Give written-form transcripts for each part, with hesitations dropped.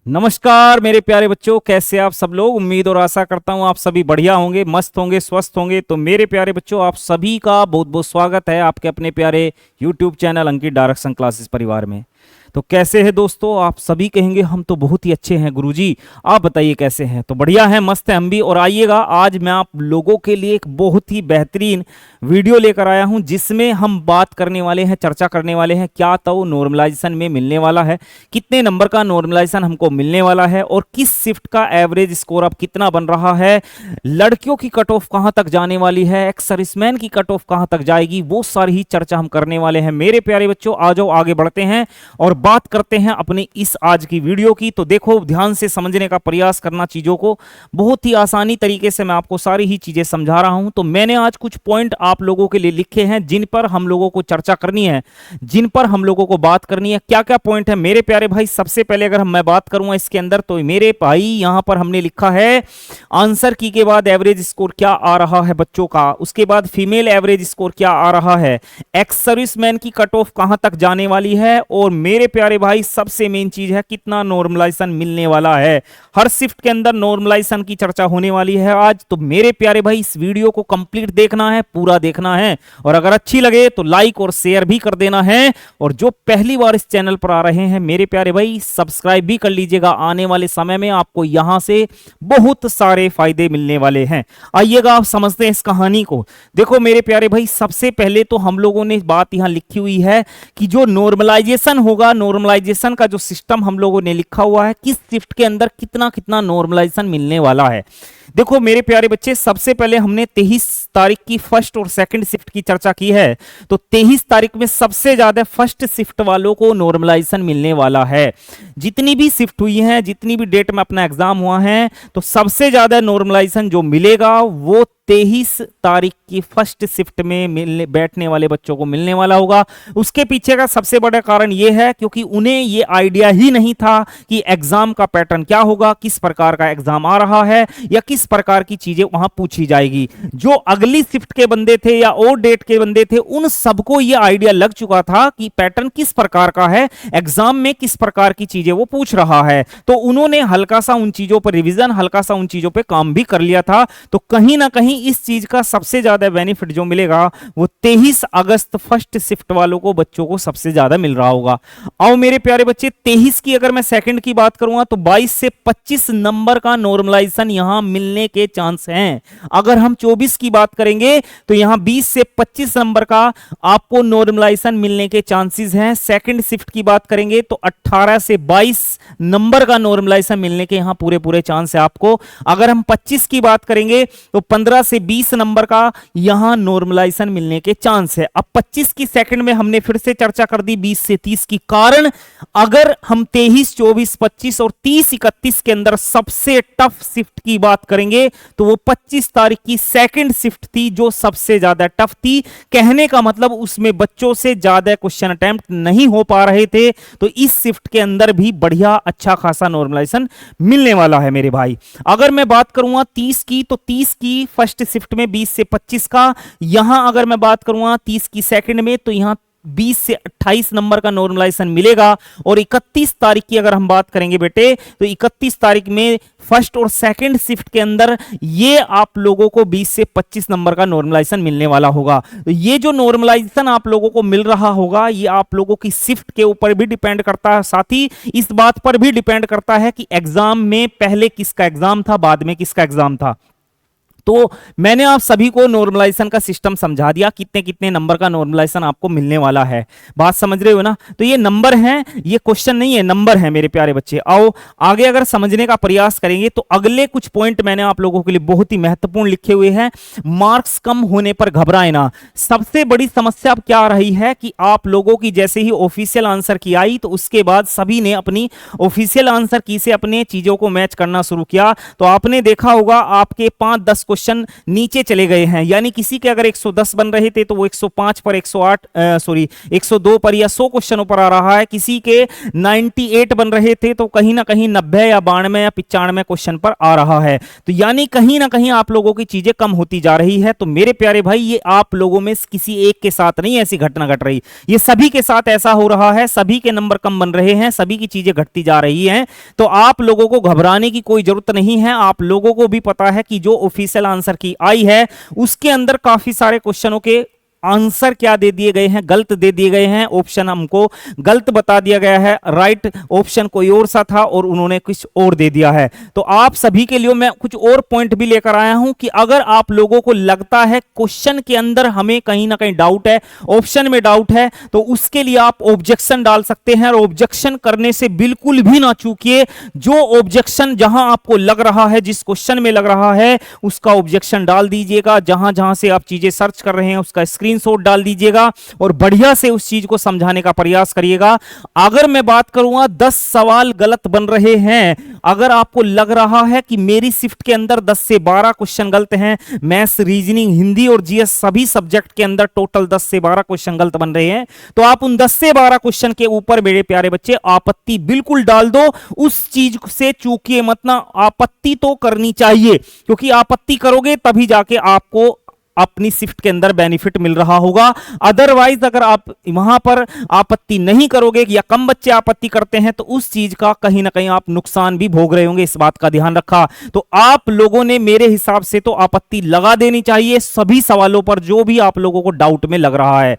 नमस्कार मेरे प्यारे बच्चों, कैसे आप सब लोग। उम्मीद और आशा करता हूं आप सभी बढ़िया होंगे, मस्त होंगे, स्वस्थ होंगे। तो मेरे प्यारे बच्चों, आप सभी का बहुत बहुत स्वागत है आपके अपने प्यारे YouTube चैनल अंकित डायरेक्शन क्लासेस परिवार में। तो कैसे हैं दोस्तों आप सभी। कहेंगे हम तो बहुत ही अच्छे हैं गुरुजी, आप बताइए कैसे हैं। तो बढ़िया है, मस्त है हम भी। और आइएगा, आज मैं आप लोगों के लिए एक बहुत ही बेहतरीन वीडियो लेकर आया हूं, जिसमें हम बात करने वाले हैं, चर्चा करने वाले हैं क्या तो नॉर्मलाइजेशन में मिलने वाला है, कितने नंबर का नॉर्मलाइजेशन हमको मिलने वाला है, और किस शिफ्ट का एवरेज स्कोर अब कितना बन रहा है, लड़कियों की कट ऑफ कहां तक जाने वाली है, एक्स सर्विसमैन की कट ऑफ कहां तक जाएगी, वो सारी ही चर्चा हम करने वाले हैं मेरे प्यारे बच्चों। आ जाओ आगे बढ़ते हैं और बात करते हैं अपनी इस आज की वीडियो की। तो देखो, ध्यान से समझने का प्रयास करना चीजों को, बहुत ही आसानी तरीके से मैं आपको सारी ही चीजें समझा रहा हूं। तो मैंने आज कुछ पॉइंट आप लोगों के लिए लिखे हैं, जिन पर हम लोगों को चर्चा करनी है, जिन पर हम लोगों को बात करनी है। क्या क्या पॉइंट है मेरे प्यारे भाई। सबसे पहले अगर मैं बात करूंगा इसके अंदर, तो मेरे भाई यहां पर हमने लिखा है आंसर की के बाद एवरेज स्कोर क्या आ रहा है बच्चों का, उसके बाद फीमेल एवरेज स्कोर क्या आ रहा है, एक्स सर्विसमैन की कट ऑफ कहां तक जाने वाली है, और मेरे प्यारे भाई सबसे मेन चीज है कितना नॉर्मलाइजेशन मिलने वाला है। हर शिफ्ट के अंदर नॉर्मलाइजेशन की चर्चा होने वाली है आज। तो मेरे प्यारे भाई इस वीडियो को कंप्लीट देखना है, पूरा देखना है, और अगर अच्छी लगे तो लाइक और शेयर भी कर देना है। और जो पहली बार इस चैनल पर आ रहे हैं मेरे प्यारे भाई, सब्सक्राइब भी कर लीजिएगा। आने वाले समय में आपको यहां से बहुत सारे फायदे मिलने वाले हैं। आइएगा आप समझते हैं इस कहानी को। देखो मेरे प्यारे भाई, सबसे पहले तो हम लोगों ने बात यहां लिखी हुई है कि जो नॉर्मलाइजेशन होगा, नॉर्मलाइजेशन का जो सिस्टम हम लोगों ने लिखा हुआ है, किस शिफ्ट के अंदर कितना कितना नॉर्मलाइजेशन मिलने वाला है। देखो मेरे प्यारे बच्चे, सबसे पहले हमने 23 तारीख की फर्स्ट और सेकंड शिफ्ट की चर्चा की है। तो 23 तारीख में सबसे ज्यादा फर्स्ट शिफ्ट वालों को नॉर्मलाइजेशन मिलने वाला है। जितनी भी शिफ्ट हुई है, जितनी भी डेट में अपना एग्जाम हुआ है, तो सबसे ज्यादा नॉर्मलाइजेशन जो मिलेगा वो 23 तारीख की फर्स्ट शिफ्ट में बैठने वाले बच्चों को मिलने वाला होगा। उसके पीछे का सबसे बड़ा कारण यह है क्योंकि उन्हें यह आइडिया ही नहीं था कि एग्जाम का पैटर्न क्या होगा, किस प्रकार का एग्जाम आ रहा है, या किस प्रकार की चीजें वहां पूछी जाएगी। जो अगली शिफ्ट के बंदे थे या और डेट के बंदे थे, उन सबको यह आइडिया लग चुका था कि पैटर्न किस प्रकार का है, एग्जाम में किस प्रकार की चीजें वो पूछ रहा है। तो उन्होंने हल्का सा उन चीजों पर रिवीजन, हल्का सा उन चीजों पर काम भी कर लिया था। तो कहीं ना कहीं इस चीज का सबसे ज्यादा बेनिफिट जो मिलेगा वो 23 अगस्त फर्स्ट शिफ्ट वालों को, बच्चों को सबसे ज्यादा मिल रहा होगा। आओ मेरे प्यारे बच्चे, 23 की अगर मैं सेकंड की बात करूंगा तो 22 से 25 नंबर का नॉर्मलाइजेशन यहां मिलने के चांस हैं। अगर हम 24 की बात करेंगे तो यहां 20 से 25 नंबर का आपको नॉर्मलाइजेशन मिलने के चांसेस हैं। सेकंड शिफ्ट की बात करेंगे तो 18 से 22 नंबर का नॉर्मलाइजेशन मिलने के यहां पूरे पूरे चांस है आपको। अगर हम 25 की बात करेंगे तो 15 से 20 नंबर का यहां नॉर्मलाइजेशन मिलने के चांस है। अब 25 की सेकंड में हमने फिर से चर्चा कर दी 20 से 30 की। कारण अगर हम 23, 24, 25 और 30, 31 के अंदर सबसे टफ शिफ्ट की बात करेंगे तो वो 25 तारीख की सेकंड शिफ्ट थी जो सबसे ज्यादा टफ थी। कहने का मतलब उसमें बच्चों से ज्यादा क्वेश्चन अटेम्प्ट नहीं हो पा रहे थे। तो इस शिफ्ट के अंदर भी बढ़िया अच्छा खासा नॉर्मलाइजेशन मिलने वाला है मेरे भाई। अगर मैं बात करूंगा 30 की, तो 30 की फर्स्ट शिफ्ट में 20 से 25 का, यहां अगर मैं बात करूंगा 30 की सेकंड में तो यहां 20 से 28 नंबर का नॉर्मलाइजेशन मिलेगा। और 31 तारीख की अगर हम बात करेंगे बेटे, तो 31 तारीख में फर्स्ट और सेकंड शिफ्ट के अंदर ये आप लोगों को 20 से 25 नंबर का नॉर्मलाइजेशन मिलने वाला होगा। तो ये जो नॉर्मलाइजेशन आप लोगों को मिल रहा होगा, ये आप लोगों की शिफ्ट के ऊपर भी डिपेंड करता है, साथ ही इस बात पर भी डिपेंड करता है कि एग्जाम में पहले किसका एग्जाम था, बाद में किसका एग्जाम था। तो मैंने आप सभी को नॉर्मलाइजेशन का सिस्टम समझा दिया, कितने कितने नंबर का नॉर्मलाइजेशन आपको मिलने वाला है। बात समझ रहे हो ना। तो ये नंबर हैं, ये क्वेश्चन नहीं है, नंबर है मेरे प्यारे बच्चे। आओ आगे अगर समझने का प्रयास करेंगे तो अगले कुछ पॉइंट मैंने आप लोगों के लिए बहुत ही महत्वपूर्ण लिखे हुए हैं। मार्क्स कम होने पर घबराए ना। सबसे बड़ी समस्या अब क्या आ रही है कि आप लोगों की जैसे ही ऑफिशियल आंसर की आई, तो उसके बाद सभी ने अपनी ऑफिशियल आंसर की से अपने चीजों को मैच करना शुरू किया। तो आपने देखा होगा आपके 5-10 क्वेश्चन नीचे चले गए हैं, यानी किसी के अगर 110 बन रहे थे तो वो 105 पर 102 पर या 100 क्वेश्चनों पर आ रहा है। किसी के 98 बन रहे थे तो कहीं ना कहीं 90 या 92 या 95 क्वेश्चन पर आ रहा है। तो यानी कहीं ना कहीं आप लोगों की चीजें कम होती जा रही है। तो मेरे प्यारे भाई, ये आप लोगों में किसी एक के साथ नहीं ऐसी घटना घट रही, ये सभी के साथ ऐसा हो रहा है। सभी के नंबर कम बन रहे हैं, सभी की चीजें घटती जा रही हैं। तो आप लोगों को घबराने की कोई जरूरत नहीं है। आप लोगों को भी पता है कि जो ऑफिशियल आंसर की आई है उसके अंदर काफी सारे क्वेश्चनों के आंसर क्या दे दिए गए हैं, गलत दे दिए गए हैं। ऑप्शन हमको गलत बता दिया गया है, राइट ऑप्शन कोई और सा था और उन्होंने कुछ और दे दिया है। तो आप सभी के लिए मैं कुछ और पॉइंट भी लेकर आया हूं कि अगर आप लोगों को लगता है क्वेश्चन के अंदर हमें कहीं ना कहीं डाउट है, ऑप्शन में डाउट है, तो उसके लिए आप ऑब्जेक्शन डाल सकते हैं। और ऑब्जेक्शन करने से बिल्कुल भी ना चूकिए। जो ऑब्जेक्शन जहां आपको लग रहा है, जिस क्वेश्चन में लग रहा है, उसका ऑब्जेक्शन डाल दीजिएगा। जहां जहां से आप चीजें सर्च कर रहे हैं उसका स्क्रीनशॉट डाल दीजिएगा और बढ़िया से उस चीज को समझाने का प्रयास करिएगा। अगर मैं बात करूंगा 10 सवाल गलत बन रहे हैं, अगर आपको लग रहा है कि मेरी शिफ्ट के अंदर 10 से 12 क्वेश्चन गलत हैं, मैथ्स, रीजनिंग, हिंदी और जीएस सभी सब्जेक्ट के अंदर टोटल 10 से 12 क्वेश्चन गलत बन रहे हैं, तो आप उन 10 से 12 क्वेश्चन के ऊपर मेरे प्यारे बच्चे आपत्ति बिल्कुल डाल दो। उस चीज से चूकिए मत ना, आपत्ति तो करनी चाहिए, क्योंकि आपत्ति करोगे तभी जाके आपको अपनी शिफ्ट के अंदर बेनिफिट मिल रहा होगा। अदरवाइज अगर आप वहां पर आपत्ति नहीं करोगे या कम बच्चे आपत्ति करते हैं तो उस चीज का कहीं ना कहीं आप नुकसान भी भोग रहे होंगे। इस बात का ध्यान रखा। तो आप लोगों ने मेरे हिसाब से तो आपत्ति लगा देनी चाहिए सभी सवालों पर जो भी आप लोगों को डाउट में लग रहा है।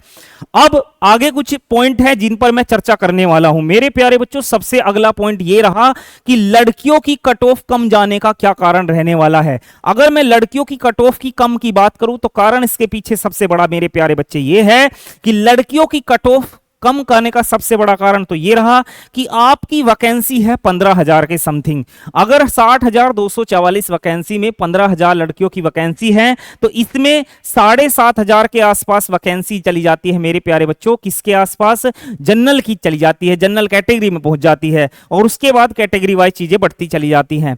अब आगे कुछ पॉइंट है जिन पर मैं चर्चा करने वाला हूं मेरे प्यारे बच्चों। सबसे अगला पॉइंट यह रहा कि लड़कियों की कट ऑफ कम जाने का क्या कारण रहने वाला है। अगर मैं लड़कियों की कट ऑफ की कम की बात करूं तो कारण इसके पीछे सबसे बड़ा मेरे प्यारे बच्चे ये है कि लड़कियों की कट ऑफ कम करने का सबसे बड़ा कारण तो ये रहा कि आपकी वैकेंसी है 15,000 के समथिंग। अगर 60,244 वैकेंसी में 15,000 लड़कियों की वैकेंसी है तो इसमें 7,500 के आसपास वैकेंसी चली जाती है मेरे प्यारे बच्चों। किसके आसपास? जनरल की चली जाती है, जनरल कैटेगरी में पहुंच जाती है और उसके बाद कैटेगरी वाइज चीजें बढ़ती चली जाती हैं।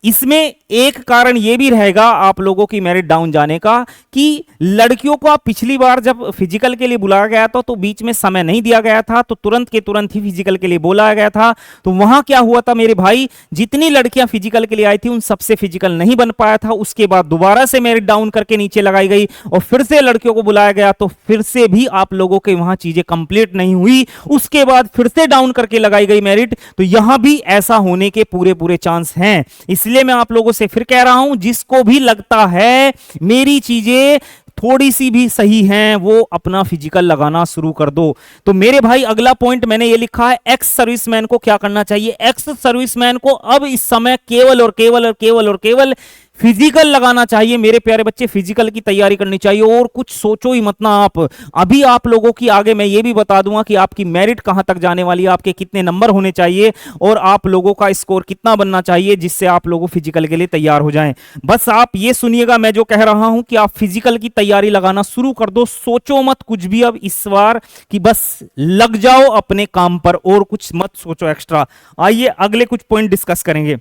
इसमें एक कारण यह भी रहेगा आप लोगों की मेरिट डाउन जाने का कि लड़कियों को आप पिछली बार जब फिजिकल के लिए बुलाया गया था तो बीच में समय नहीं दिया गया था, तो तुरंत के तुरंत ही फिजिकल के लिए बुलाया गया था। तो वहां क्या हुआ था मेरे भाई, जितनी लड़कियां फिजिकल के लिए आई थी उन सबसे फिजिकल नहीं बन पाया था। उसके बाद दोबारा से मेरिट डाउन करके नीचे लगाई गई और फिर से लड़कियों को बुलाया गया तो फिर से भी आप लोगों के वहां चीजें कंप्लीट नहीं हुई। उसके बाद फिर से डाउन करके लगाई गई मेरिट। तो यहां भी ऐसा होने के पूरे पूरे चांस हैं। इसलिए मैं आप लोगों से फिर कह रहा हूं, जिसको भी लगता है मेरी चीजें थोड़ी सी भी सही हैं वो अपना फिजिकल लगाना शुरू कर दो। तो मेरे भाई अगला पॉइंट मैंने ये लिखा है, एक्स सर्विसमैन को क्या करना चाहिए। एक्स सर्विसमैन को अब इस समय केवल और केवल और केवल और केवल फिजिकल लगाना चाहिए मेरे प्यारे बच्चे। फिजिकल की तैयारी करनी चाहिए और कुछ सोचो ही मत ना आप। अभी आप लोगों की आगे मैं ये भी बता दूंगा कि आपकी मेरिट कहां तक जाने वाली है, आपके कितने नंबर होने चाहिए और आप लोगों का स्कोर कितना बनना चाहिए जिससे आप लोगों फिजिकल के लिए तैयार हो जाएं। बस आप ये सुनिएगा मैं जो कह रहा हूं कि आप फिजिकल की तैयारी लगाना शुरू कर दो। सोचो मत कुछ भी अब इस बार कि बस लग जाओ अपने काम पर और कुछ मत सोचो एक्स्ट्रा। आइए अगले कुछ पॉइंट डिस्कस करेंगे।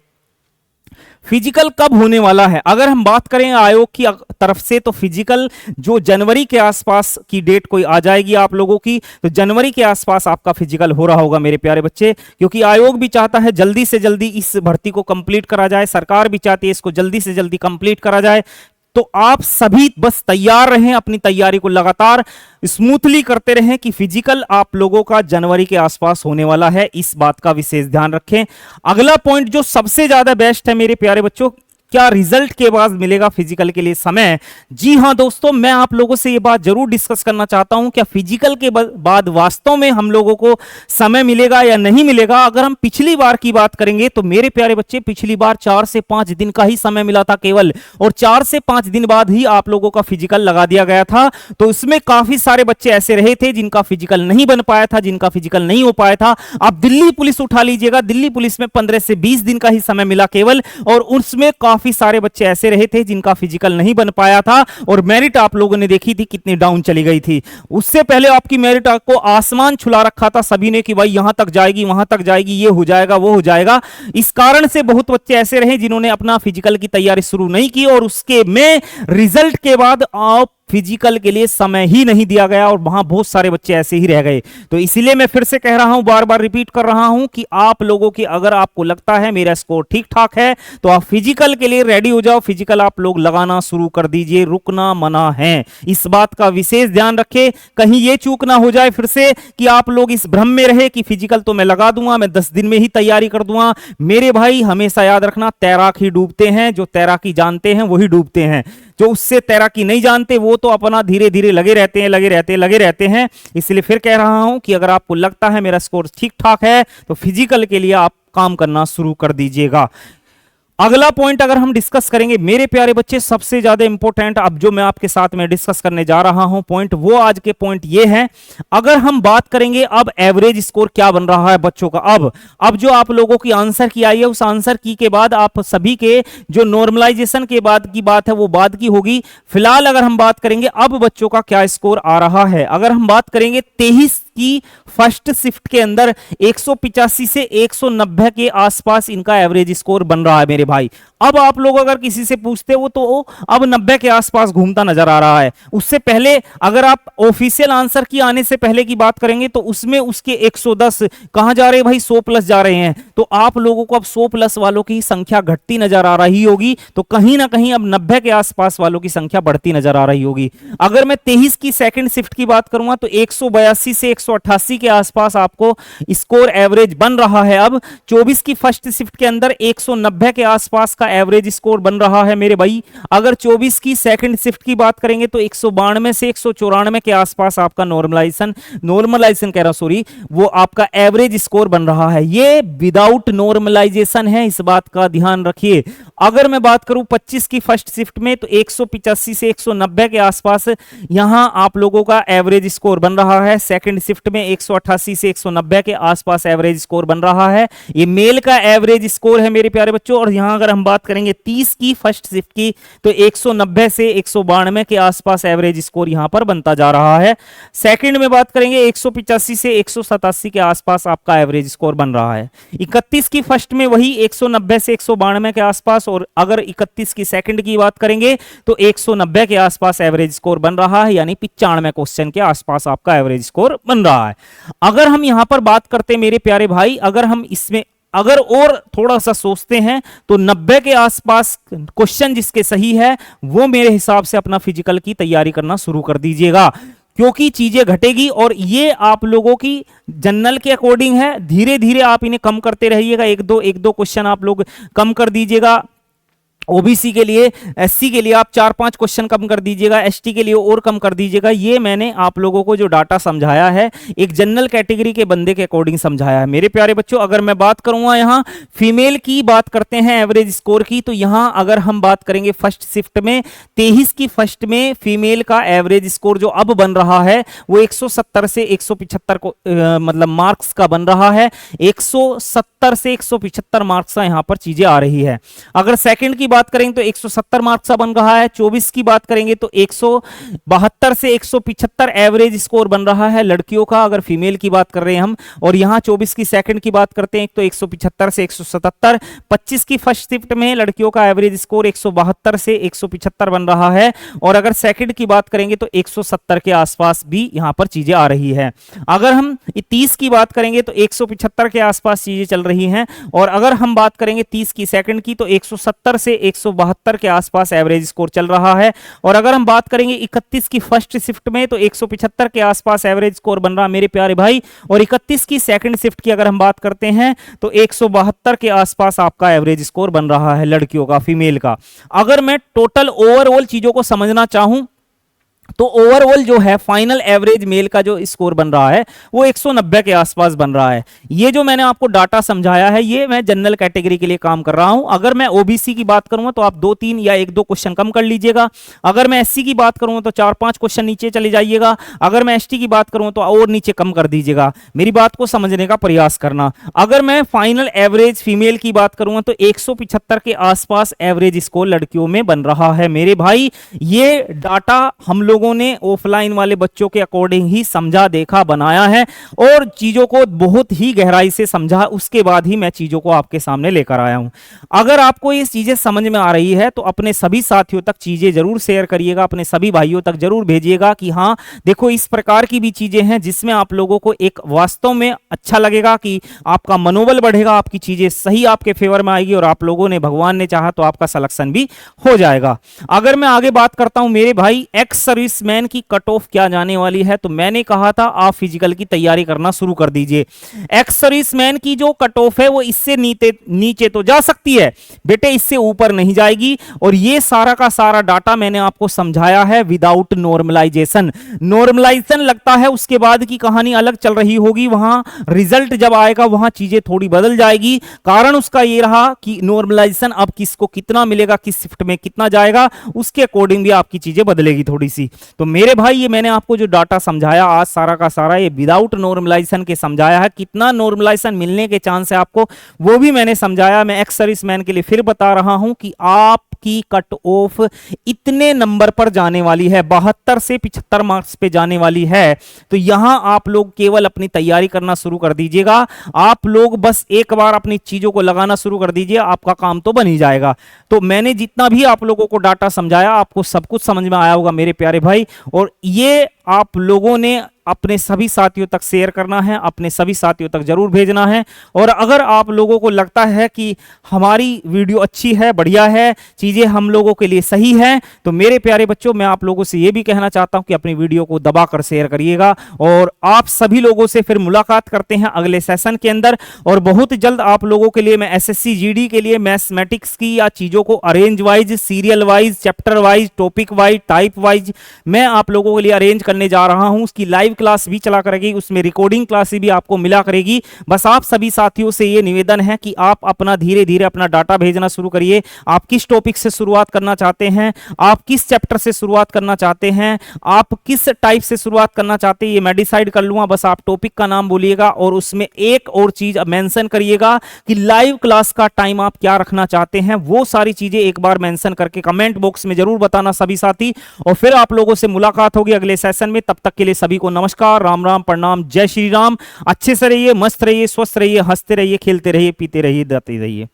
फिजिकल कब होने वाला है? अगर हम बात करें आयोग की तरफ से तो फिजिकल जो जनवरी के आसपास की डेट कोई आ जाएगी आप लोगों की, तो जनवरी के आसपास आपका फिजिकल हो रहा होगा मेरे प्यारे बच्चे। क्योंकि आयोग भी चाहता है जल्दी से जल्दी इस भर्ती को कंप्लीट करा जाए, सरकार भी चाहती है इसको जल्दी से जल्दी कंप्लीट करा जाए। तो आप सभी बस तैयार रहें, अपनी तैयारी को लगातार स्मूथली करते रहें कि फिजिकल आप लोगों का जनवरी के आसपास होने वाला है। इस बात का विशेष ध्यान रखें। अगला पॉइंट जो सबसे ज्यादा बेस्ट है मेरे प्यारे बच्चों, क्या रिजल्ट के बाद मिलेगा फिजिकल के लिए समय? जी हां दोस्तों, मैं आप लोगों से यह बात जरूर डिस्कस करना चाहता हूं, क्या फिजिकल के बाद वास्तव में हम लोगों को समय मिलेगा या नहीं मिलेगा। अगर हम पिछली बार की बात करेंगे तो मेरे प्यारे बच्चे पिछली बार 4 से 5 दिन का ही समय मिला था केवल, और 4 से 5 दिन बाद ही आप लोगों का फिजिकल लगा दिया गया था। तो इसमें काफी सारे बच्चे ऐसे रहे थे जिनका फिजिकल नहीं बन पाया था, जिनका फिजिकल नहीं हो पाया था। आप दिल्ली पुलिस उठा लीजिएगा, दिल्ली पुलिस में 15 से 20 दिन का ही समय मिला केवल, और उसमें काफी सारे बच्चे ऐसे रहे थे जिनका फिजिकल नहीं बन पाया था और मेरिट आप लोगों ने देखी थी कितनी डाउन चली गई थी। उससे पहले आपकी मेरिट को आसमान छुला रखा था सभी ने कि भाई यहां तक जाएगी, वहां तक जाएगी, ये हो जाएगा, वो हो जाएगा। इस कारण से बहुत बच्चे ऐसे रहे जिन्होंने अपना फिजिकल की तैयारी शुरू नहीं की और उसके में रिजल्ट के बाद आप फिजिकल के लिए समय ही नहीं दिया गया और वहां बहुत सारे बच्चे ऐसे ही रह गए। तो इसीलिए मैं फिर से कह रहा हूं, बार बार रिपीट कर रहा हूं कि आप लोगों की अगर आपको लगता है मेरा स्कोर ठीक ठाक है तो आप फिजिकल के लिए रेडी हो जाओ, फिजिकल आप लोग लगाना शुरू कर दीजिए, रुकना मना है। इस बात का विशेष ध्यान रखें, कहीं ये चूक ना हो जाए फिर से कि आप लोग इस भ्रम में रहे कि फिजिकल तो मैं लगा दूंगा, मैं 10 दिन में ही तैयारी कर दूंगा। मेरे भाई हमेशा याद रखना, तैराक ही डूबते हैं, जो तैराकी जानते हैं वही डूबते हैं, जो उससे तैराकी नहीं जानते वो तो अपना धीरे धीरे लगे रहते हैं। इसलिए फिर कह रहा हूं कि अगर आपको लगता है मेरा स्कोर ठीक ठाक है तो फिजिकल के लिए आप काम करना शुरू कर दीजिएगा। अगला पॉइंट अगर हम डिस्कस करेंगे मेरे प्यारे बच्चे, सबसे ज्यादा इंपॉर्टेंट अब जो मैं आपके साथ में डिस्कस करने जा रहा हूं पॉइंट, वो आज के पॉइंट ये है। अगर हम बात करेंगे अब एवरेज स्कोर क्या बन रहा है बच्चों का, अब जो आप लोगों की आंसर की आई है उस आंसर की के बाद आप सभी के जो नॉर्मलाइजेशन के बाद की बात है वो बाद की होगी। फिलहाल अगर हम बात करेंगे अब बच्चों का क्या स्कोर आ रहा है, अगर हम बात करेंगे 23 की फर्स्ट शिफ्ट के अंदर 185 से 190 के आसपास इनका एवरेज स्कोर बन रहा है मेरे भाई। अब आप लोग अगर किसी से पूछते हो तो अब 90 के आसपास घूमता नजर आ रहा है। उससे पहले अगर आप ऑफिशियल आंसर की आने से पहले की बात करेंगे तो उसमें उसके 110 कहां जा रहे हैं भाई, 100 प्लस जा रहे हैं। तो आप लोगों को अब 100 प्लस वालों की संख्या घटती नजर आ रही होगी, तो कहीं ना कहीं अब 90 के आसपास वालों की संख्या बढ़ती नजर आ रही होगी। अगर मैं 23 की सेकंड शिफ्ट की बात करूंगा तो 182 से 188 के आसपास आपको स्कोर एवरेज बन रहा है। अब 24 की फर्स्ट शिफ्ट के अंदर 190 के आसपास का एवरेज स्कोर बन रहा है मेरे भाई। अगर 24 की सेकंड शिफ्ट की बात करेंगे तो 192 से 194 के आसपास आपका नॉर्मलाइजेशन कह रहा सॉरी, वो आपका एवरेज स्कोर बन रहा है। ये विदाउट नॉर्मलाइजेशन है, इस बात का ध्यान रखिए। अगर मैं बात करूं 25 की फर्स्ट शिफ्ट में तो 185 से 190 के आसपास यहां आप लोगों का एवरेज स्कोर बन रहा है। सेकंड शिफ्ट में 188 से 190 के आसपास एवरेज स्कोर बन रहा है। ये मेल का एवरेज स्कोर है मेरे प्यारे बच्चों। और यहां अगर हम बात करेंगे 30 की फर्स्ट शिफ्ट की तो 190 से 192 के आसपास एवरेज स्कोर यहां पर बनता जा रहा है। सेकंड में बात करेंगे 185 से 187 के आसपास आपका एवरेज स्कोर बन रहा है। 31 की फर्स्ट में वही 190 से 192 के आसपास, और अगर 31 की सेकंड की बात करेंगे तो 190 के आसपास एवरेज स्कोर बन रहा है, यानी 95 क्वेश्चन के आसपास आपका एवरेज स्कोर बन रहा है। अगर हम यहां पर बात करते हैं मेरे प्यारे भाई, अगर हम इसमें अगर और थोड़ा सा सोचते हैं तो 90 के आसपास क्वेश्चन जिसके सही है वो मेरे हिसाब से अपना फिजिकल की तैयारी करना शुरू कर दीजिएगा, क्योंकि चीजें घटेगी और ये आप लोगों की जनरल के अकॉर्डिंग है। धीरे धीरे आप इन्हें कम करते रहिएगा, एक दो क्वेश्चन आप लोग कम कर दीजिएगा। ओबीसी के लिए, एससी के लिए आप 4-5 क्वेश्चन कम कर दीजिएगा, एसटी के लिए और कम कर दीजिएगा। ये मैंने आप लोगों को जो डाटा समझाया है एक जनरल कैटेगरी के बंदे के अकॉर्डिंग समझाया है मेरे प्यारे बच्चों। अगर मैं बात करूंगा यहाँ फीमेल की बात करते हैं एवरेज स्कोर की, तो यहाँ अगर हम बात करेंगे फर्स्ट शिफ्ट में 23 की फर्स्ट में फीमेल का एवरेज स्कोर जो अब बन रहा है वो 170 से 175 को मतलब मार्क्स का बन रहा है। 170 से 175 मार्क्स का यहाँ पर चीजें आ रही है। अगर सेकंड की बात करेंगे तो 170 मार्क्स का बन रहा है। 24 की बात करेंगे तो 172 से 175 एवरेज स्कोर बन रहा है लड़कियों का, अगर फीमेल की बात कर रहे हैं हम। और यहां 24 की सेकंड की बात करते हैं तो 175 से 177। 25 की फर्स्ट शिफ्ट में लड़कियों का एवरेज स्कोर 172 से 175 बन रहा है। और अगर सेकंड की बात करेंगे तो 170 के आसपास भी यहां पर चीजें आ रही है। अगर हम 30 की बात करेंगे तो 175 के आसपास चीजें चल रही हैं। और अगर हम बात करेंगे 30 की सेकंड की तो 170 से 172 के आसपास एवरेज स्कोर चल रहा है। और अगर हम बात करेंगे 31 की फर्स्ट शिफ्ट में तो 175 के आसपास एवरेज स्कोर बन रहा है मेरे प्यारे भाई। और 31 की सेकंड शिफ्ट की अगर हम बात करते हैं तो 172 के आसपास आपका एवरेज स्कोर बन रहा है लड़कियों का, फीमेल का। अगर मैं टोटल ओवरऑल चीजों को समझना चाहूं तो ओवरऑल जो है फाइनल एवरेज मेल का जो स्कोर बन रहा है वो 190 के आसपास बन रहा है। ये जो मैंने आपको डाटा समझाया है ये मैं जनरल कैटेगरी के लिए काम कर रहा हूं। अगर मैं ओबीसी की बात करूंगा तो आप 2-3 या 1-2 क्वेश्चन कम कर लीजिएगा। अगर मैं एससी की बात करूंगा तो 4-5 क्वेश्चन नीचे चले जाइएगा। अगर मैं एसटी की बात करूं तो और नीचे कम कर दीजिएगा। मेरी बात को समझने का प्रयास करना। अगर मैं फाइनल एवरेज फीमेल की बात करूंगा तो 175 के आसपास एवरेज स्कोर लड़कियों में बन रहा है मेरे भाई। ये डाटा हम लोगों ने ऑफलाइन वाले बच्चों के अकॉर्डिंग ही समझा, देखा, बनाया है और चीजों को बहुत ही गहराई से समझा, उसके बाद ही मैं चीजों को आपके सामने लेकर आया हूं। अगर आपको ये चीजें समझ में आ रही है तो अपने सभी साथियों तक चीजें जरूर शेयर करिएगा, अपने सभी भाइयों तक जरूर भेजिएगा कि हाँ देखो इस प्रकार की भी चीजें हैं जिसमें आप लोगों को एक वास्तव में अच्छा लगेगा, कि आपका मनोबल बढ़ेगा, आपकी चीजें सही आपके फेवर में आएगी और आप लोगों ने, भगवान ने चाहा तो आपका सिलेक्शन भी हो जाएगा। अगर मैं आगे बात करता हूं मेरे भाई, एक्स सर्विसमैन की कट ऑफ क्या जाने वाली है, तो मैंने कहा था आप फिजिकल की तैयारी करना शुरू कर दीजिए। एक्स सर्विसमैन की जो कट ऑफ है वो इससे नीचे तो जा सकती है बेटे, इससे ऊपर नहीं जाएगी। और ये सारा का सारा डाटा मैंने आपको समझाया है विदाउट नॉर्मलाइजेशन। नॉर्मलाइजेशन लगता है उसके बाद की कहानी अलग चल रही होगी, वहां रिजल्ट जब आएगा वहां चीजें थोड़ी बदल जाएगी। कारण उसका ये रहा कि नॉर्मलाइजेशन अब किसको कितना मिलेगा, किस शिफ्ट में कितना जाएगा, उसके अकॉर्डिंग भी आपकी चीजें बदलेगी थोड़ी सी। तो मेरे भाई ये मैंने आपको जो डाटा समझाया आज सारा का सारा ये विदाउट नॉर्मलाइजेशन के समझाया है। कितना नॉर्मलाइजेशन मिलने के चांस है आपको वो भी मैंने समझाया। मैं एक्स सर्विसमैन के लिए फिर बता रहा हूं कि आपकी कट ऑफ इतने नंबर पर जाने वाली है, 72 से 75 मार्क्स पे जाने वाली है। तो यहां आप लोग केवल अपनी तैयारी करना शुरू कर दीजिएगा। आप लोग बस एक बार अपनी चीजों को लगाना शुरू कर दीजिए, आपका काम तो बन ही जाएगा। तो मैंने जितना भी आप लोगों को डाटा समझाया आपको सब कुछ समझ में आया होगा मेरे प्यारे भाई, और ये आप लोगों ने अपने सभी साथियों तक शेयर करना है, अपने सभी साथियों तक जरूर भेजना है। और अगर आप लोगों को लगता है कि हमारी वीडियो अच्छी है, बढ़िया है, चीजें हम लोगों के लिए सही हैं, तो मेरे प्यारे बच्चों मैं आप लोगों से यह भी कहना चाहता हूं कि अपनी वीडियो को दबाकर शेयर करिएगा। और आप सभी लोगों से फिर मुलाकात करते हैं अगले सेशन के अंदर। और बहुत जल्द आप लोगों के लिए मैं एसएससी जीडी के लिए मैथमेटिक्स की या चीजों को arrange wise, serial wise, chapter wise, topic wise, type wise मैं आप लोगों के लिए अरेंज करने जा रहा हूं। उसकी लाइव क्लास भी चला करेगी, उसमें रिकॉर्डिंग क्लास भी आपको मिला करेगी। बस आप सभी साथियों से ये निवेदन है कि आप अपना धीरे धीरे अपना डाटा भेजना शुरू करिए। आप किस टॉपिक से शुरुआत करना चाहते हैं, आप किस चैप्टर से शुरुआत करना चाहते हैं, आप किस टाइप से शुरुआत करना चाहते हैं, ये मैं डिसाइड कर लूंगा। बस आप टॉपिक का नाम बोलिएगा और उसमें एक और चीज मेंशन करिएगा कि लाइव क्लास का टाइम आप क्या रखना चाहते हैं। वो सारी चीजें एक बार मेंशन करके कमेंट बॉक्स में जरूर बताना सभी साथी। और फिर आप लोगों से मुलाकात होगी अगले सेशन में। तब तक के लिए सभी को नमस्कार, राम राम, प्रणाम, जय श्री राम। अच्छे से रहिए, मस्त रहिए, स्वस्थ रहिए, हंसते रहिए, खेलते रहिए, पीते रहिए, दाते रहिए।